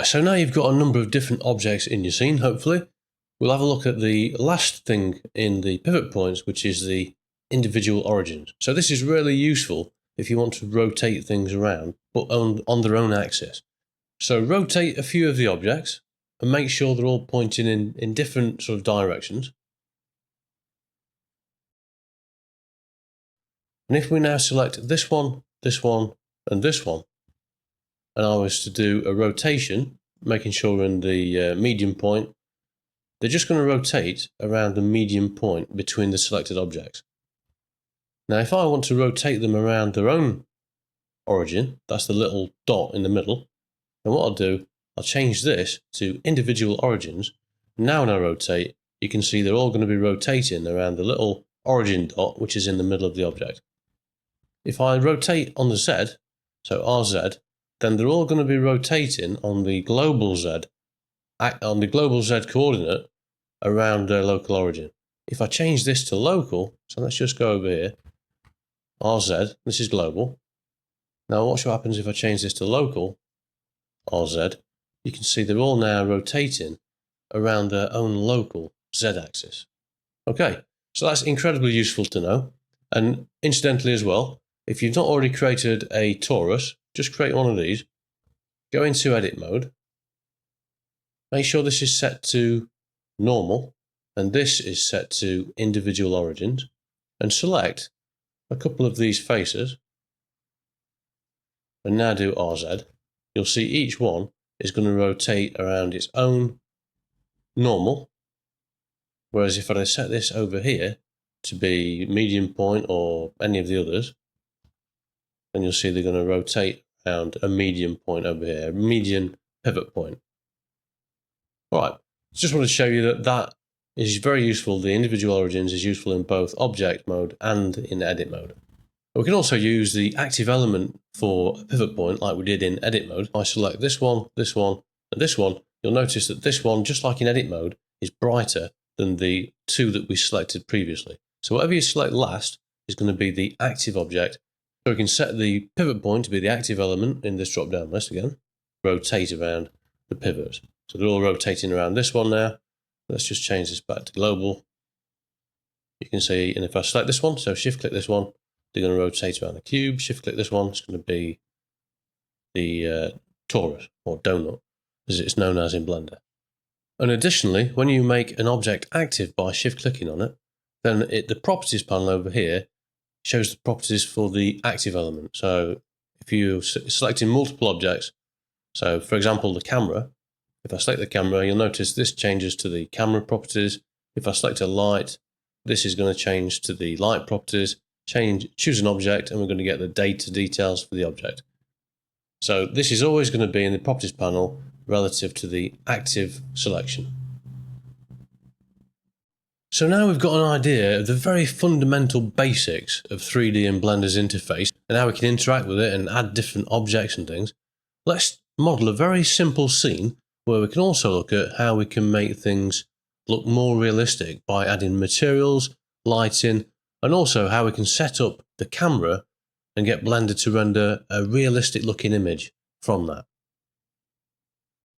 Right, so now you've got a number of different objects in your scene, hopefully. We'll have a look at the last thing in the pivot points, which is the individual origins. So this is really useful if you want to rotate things around, but on their own axis. So rotate a few of the objects and make sure they're all pointing in different sort of directions. And if we now select this one, and this one, and I was to do a rotation, making sure we're in the medium point, they're just going to rotate around the medium point between the selected objects. Now, if I want to rotate them around their own origin, that's the little dot in the middle, then what I'll do, I'll change this to individual origins. Now when I rotate, you can see they're all going to be rotating around the little origin dot, which is in the middle of the object. If I rotate on the Z, so RZ, then they're all going to be rotating on the global Z coordinate around their local origin. If I change this to local, so let's just go over here, RZ, this is global. Now watch what happens if I change this to local, RZ. You can see they're all now rotating around their own local Z axis. Okay, so that's incredibly useful to know. And incidentally as well, if you've not already created a torus, just create one of these, go into edit mode, make sure this is set to normal, and this is set to individual origins, and select a couple of these faces, and now do RZ. You'll see each one is going to rotate around its own normal, whereas if I set this over here to be median point or any of the others, then you'll see they're going to rotate around a median point over here, a median pivot point. All right, just want to show you that is very useful. The individual origins is useful in both object mode and in edit mode. We can also use the active element for a pivot point like we did in edit mode. I select this one, and this one. You'll notice that this one, just like in edit mode, is brighter than the two that we selected previously. So whatever you select last is going to be the active object. So we can set the pivot point to be the active element in this drop-down list again, rotate around the pivots. So they're all rotating around this one now. Let's just change this back to global. You can see, and if I select this one, so shift-click this one, they're going to rotate around the cube. Shift-click this one, it's going to be the torus, or donut, as it's known as in Blender. And additionally, when you make an object active by shift-clicking on it, then the properties panel over here shows the properties for the active element. So if you're selecting multiple objects, so for example the camera, if I select the camera, you'll notice this changes to the camera properties. If I select a light, this is going to change to the light properties. Choose an object, and we're going to get the data details for the object. So this is always going to be in the properties panel relative to the active selection. So now we've got an idea of the very fundamental basics of 3D and Blender's interface and how we can interact with it and add different objects and things. Let's model a very simple scene where we can also look at how we can make things look more realistic by adding materials, lighting, and also how we can set up the camera and get Blender to render a realistic looking image from that.